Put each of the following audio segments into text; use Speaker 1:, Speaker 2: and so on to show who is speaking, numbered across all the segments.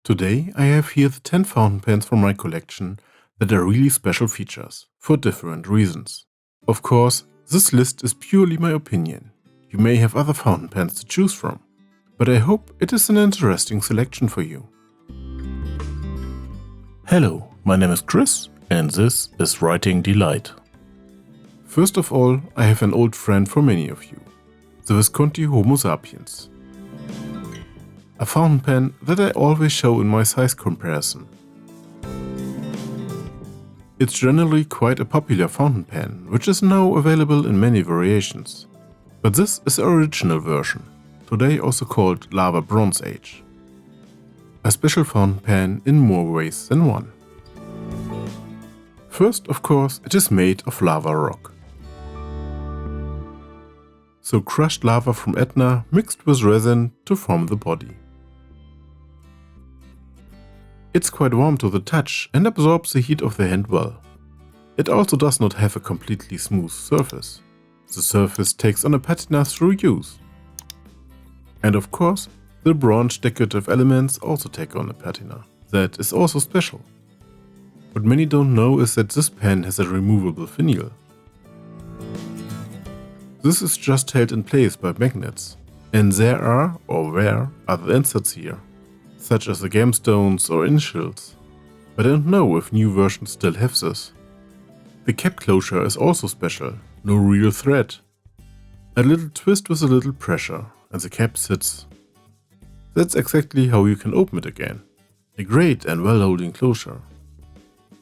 Speaker 1: Today I have here the 10 fountain pens from my collection that are really special features, for different reasons. Of course, this list is purely my opinion. You may have other fountain pens to choose from, but I hope it is an interesting selection for you.
Speaker 2: Hello, my name is Chris and this is Writing Delight.
Speaker 1: First of all, I have an old friend for many of you, the Visconti Homo Sapiens. A fountain pen that I always show in my size comparison. It's generally quite a popular fountain pen, which is now available in many variations. But this is the original version, today also called Lava Bronze Age. A special fountain pen in more ways than one. First, of course, it is made of lava rock. So crushed lava from Etna mixed with resin to form the body. It's quite warm to the touch and absorbs the heat of the hand well. It also does not have a completely smooth surface. The surface takes on a patina through use. And of course, the bronze decorative elements also take on a patina. That is also special. What many don't know is that this pen has a removable finial. This is just held in place by magnets, and there are, or were, other inserts here, such as the gemstones or initials, but I don't know if new versions still have this. The cap closure is also special, no real thread. A little twist with a little pressure, and the cap sits. That's exactly how you can open it again. A great and well-holding closure.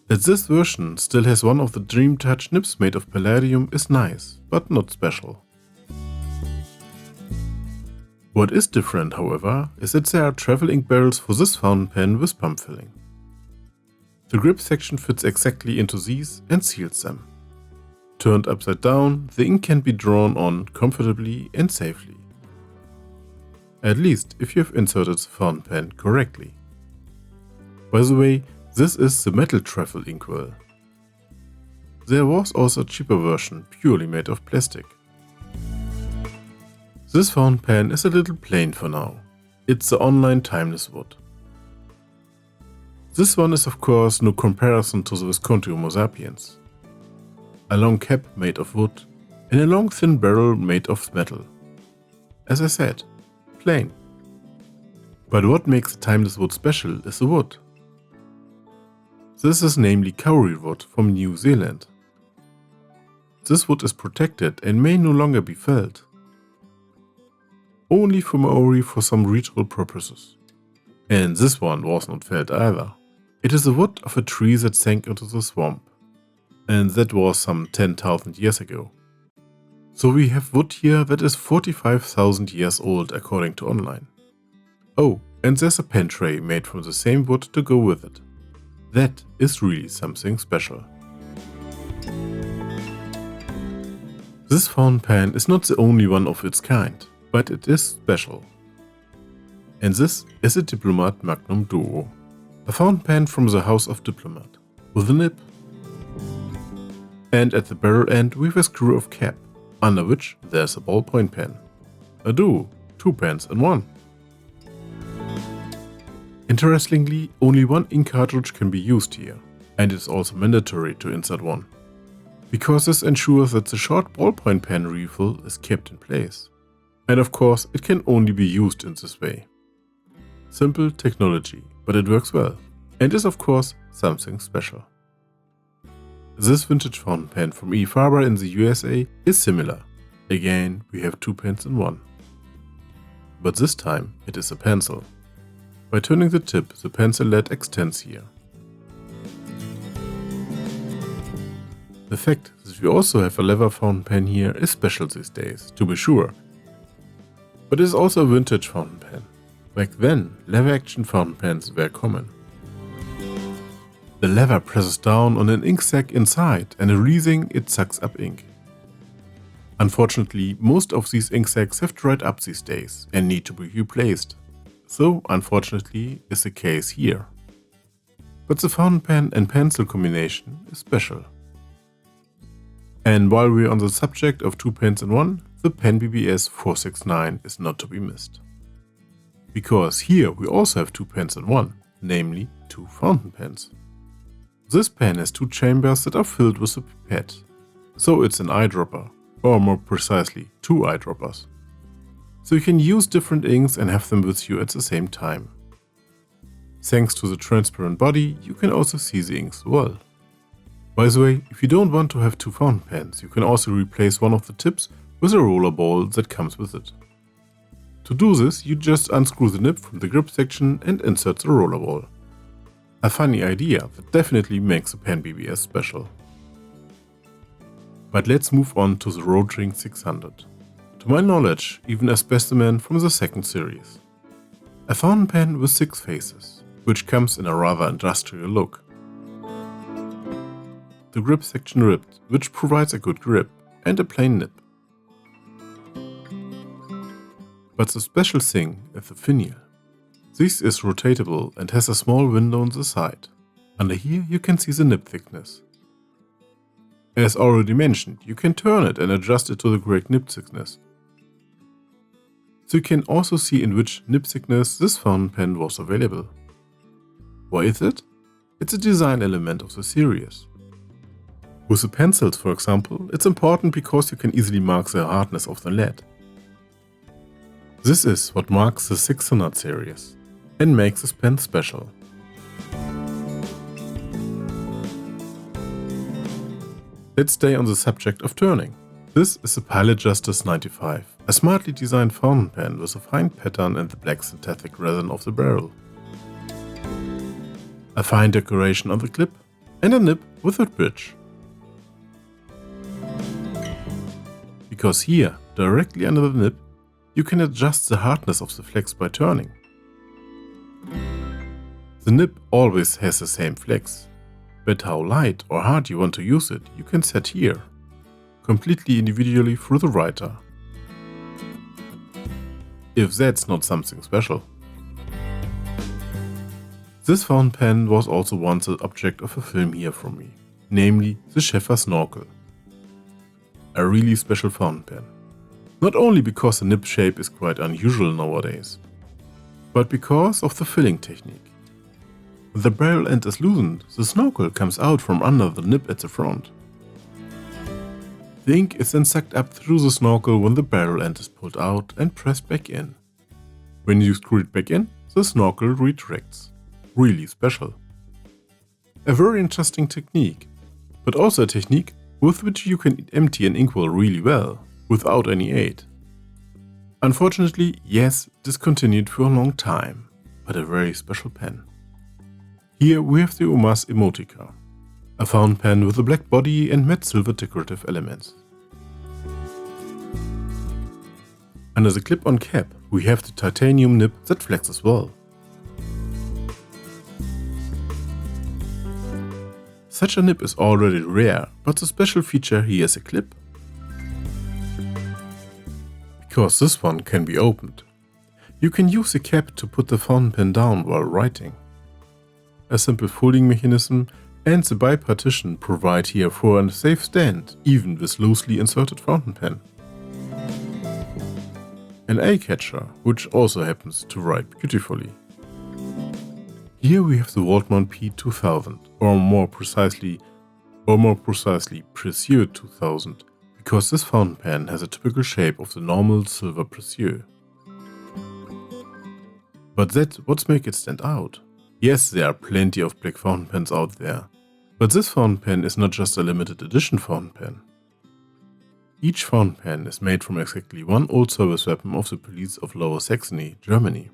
Speaker 1: That this version still has one of the Dream Touch nibs made of palladium is nice, but not special. What is different, however, is that there are travel ink barrels for this fountain pen with pump filling. The grip section fits exactly into these and seals them. Turned upside down, the ink can be drawn on comfortably and safely. At least if you have inserted the fountain pen correctly. By the way, this is the metal travel inkwell. There was also a cheaper version, purely made of plastic. This fountain pen is a little plain for now. It's the online timeless wood. This one is of course no comparison to the Visconti Homo Sapiens. A long cap made of wood and a long thin barrel made of metal. As I said, plain. But what makes the timeless wood special is the wood. This is namely kauri wood from New Zealand. This wood is protected and may no longer be felled. Only for Maori for some ritual purposes. And this one was not felled either. It is the wood of a tree that sank into the swamp. And that was some 10,000 years ago. So we have wood here that is 45,000 years old according to online. Oh, and there's a pen tray made from the same wood to go with it. That is really something special. This fountain pen is not the only one of its kind, but it is special. And this is a Diplomat Magnum Duo, a fountain pen from the house of Diplomat, with a nib. And at the barrel end we have a screw of cap, under which there's a ballpoint pen. A duo, 2 pens in one. Interestingly, only one ink cartridge can be used here, and it is also mandatory to insert one, because this ensures that the short ballpoint pen refill is kept in place. And of course, it can only be used in this way. Simple technology, but it works well, and is of course something special. This vintage fountain pen from Faber in the USA is similar. Again, we have 2 pens in one. But this time it is a pencil. By turning the tip, the pencil lead extends here. The fact that we also have a leather fountain pen here is special these days, to be sure. But it is also a vintage fountain pen. Back then, lever action fountain pens were common. The lever presses down on an ink sac inside and releasing it sucks up ink. Unfortunately, most of these ink sacs have dried up these days and need to be replaced. So, unfortunately, is the case here. But the fountain pen and pencil combination is special. And while we're on the subject of 2 pens in one, the penBBS 469 is not to be missed. Because here we also have 2 pens in one, namely 2 fountain pens. This pen has 2 chambers that are filled with a pipette, so it's an eyedropper, or more precisely 2 eyedroppers. So you can use different inks and have them with you at the same time. Thanks to the transparent body, you can also see the inks well. By the way, if you don't want to have 2 fountain pens, you can also replace one of the tips with a roller ball that comes with it. To do this, you just unscrew the nib from the grip section and insert the roller ball. A funny idea that definitely makes the penBBS special. But let's move on to the Rotring 600. To my knowledge, even a specimen from the 2nd series. A fountain pen with 6 faces, which comes in a rather industrial look. The grip section ribbed, which provides a good grip, and a plain nib. But the special thing is the finial. This is rotatable and has a small window on the side. Under here you can see the nib thickness. As already mentioned, you can turn it and adjust it to the correct nib thickness. So you can also see in which nib thickness this fountain pen was available. Why is it? It's a design element of the series. With the pencils, for example, it's important because you can easily mark the hardness of the lead. This is what marks the 600 series and makes this pen special. Let's stay on the subject of turning. This is the Pilot Justus 95, a smartly designed fountain pen with a fine pattern and the black synthetic resin of the barrel. A fine decoration on the clip and a nib with a bridge. Because here, directly under the nib, you can adjust the hardness of the flex by turning. The nib always has the same flex, but how light or hard you want to use it, you can set here, completely individually through the writer. If that's not something special. This fountain pen was also once the object of a film here from me, namely the Sheaffer Snorkel. A really special fountain pen. Not only because the nib shape is quite unusual nowadays, but because of the filling technique. When the barrel end is loosened, the snorkel comes out from under the nib at the front. The ink is then sucked up through the snorkel when the barrel end is pulled out and pressed back in. When you screw it back in, the snorkel retracts. Really special. A very interesting technique, but also a technique with which you can empty an inkwell really well, without any aid. Unfortunately, yes, discontinued for a long time, but a very special pen. Here we have the Omas Emotica, a fountain pen with a black body and matte silver decorative elements. Under the clip-on cap we have the titanium nib that flexes well. Such a nib is already rare, but the special feature here is a clip. Because this one can be opened. You can use the cap to put the fountain pen down while writing. A simple folding mechanism and the bipartition provide here for a safe stand, even with loosely inserted fountain pen. An eye catcher, which also happens to write beautifully. Here we have the Waldmann P2000, or more precisely Précieux 2000, because this fountain pen has a typical shape of the normal silver Précieux. But that's what makes it stand out. Yes, there are plenty of black fountain pens out there, but this fountain pen is not just a limited edition fountain pen. Each fountain pen is made from exactly one old service weapon of the police of Lower Saxony, Germany,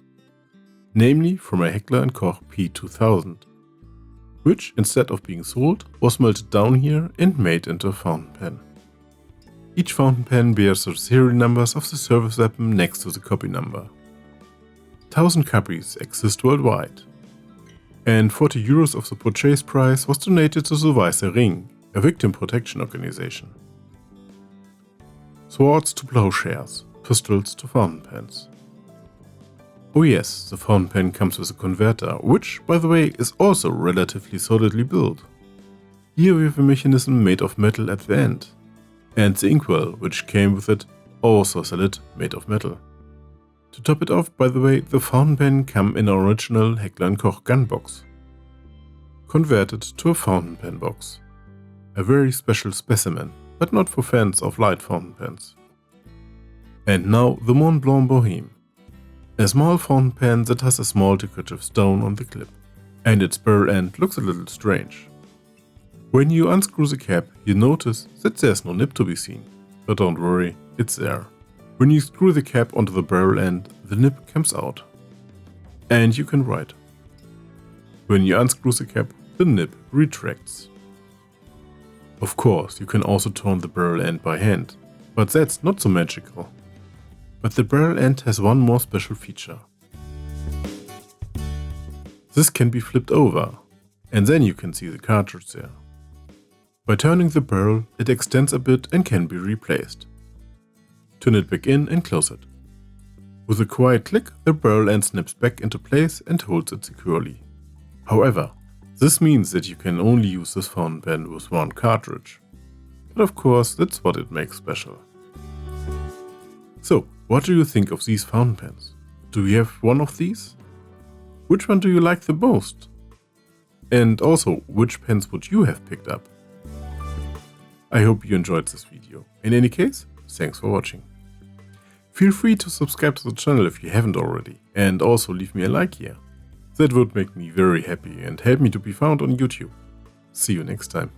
Speaker 1: namely from a Heckler & Koch P2000, which, instead of being sold, was melted down here and made into a fountain pen. Each fountain pen bears the serial numbers of the service weapon next to the copy number. 1000 copies exist worldwide, and 40 euros of the purchase price was donated to the Weißer Ring, a victim protection organization. Swords to plowshares, pistols to fountain pens. Oh yes, the fountain pen comes with a converter, which, by the way, is also relatively solidly built. Here we have a mechanism made of metal at the end, and the inkwell, which came with it, also solid, made of metal. To top it off, by the way, the fountain pen came in an original Heckler & Koch gun box, converted to a fountain pen box. A very special specimen, but not for fans of light fountain pens. And now the Montblanc Boheme. A small fountain pen that has a small decorative stone on the clip, and its barrel end looks a little strange. When you unscrew the cap, you notice that there's no nib to be seen, but don't worry, it's there. When you screw the cap onto the barrel end, the nib comes out, and you can write. When you unscrew the cap, the nib retracts. Of course, you can also turn the barrel end by hand, but that's not so magical. But the barrel end has one more special feature. This can be flipped over, and then you can see the cartridge there. By turning the barrel, it extends a bit and can be replaced. Turn it back in and close it. With a quiet click, the barrel end snaps back into place and holds it securely. However, this means that you can only use this fountain pen with one cartridge. But of course, that's what it makes special. So, what do you think of these fountain pens? Do you have one of these? Which one do you like the most? And also, which pens would you have picked up? I hope you enjoyed this video. In any case, thanks for watching. Feel free to subscribe to the channel if you haven't already, and also leave me a like here. That would make me very happy and help me to be found on YouTube. See you next time.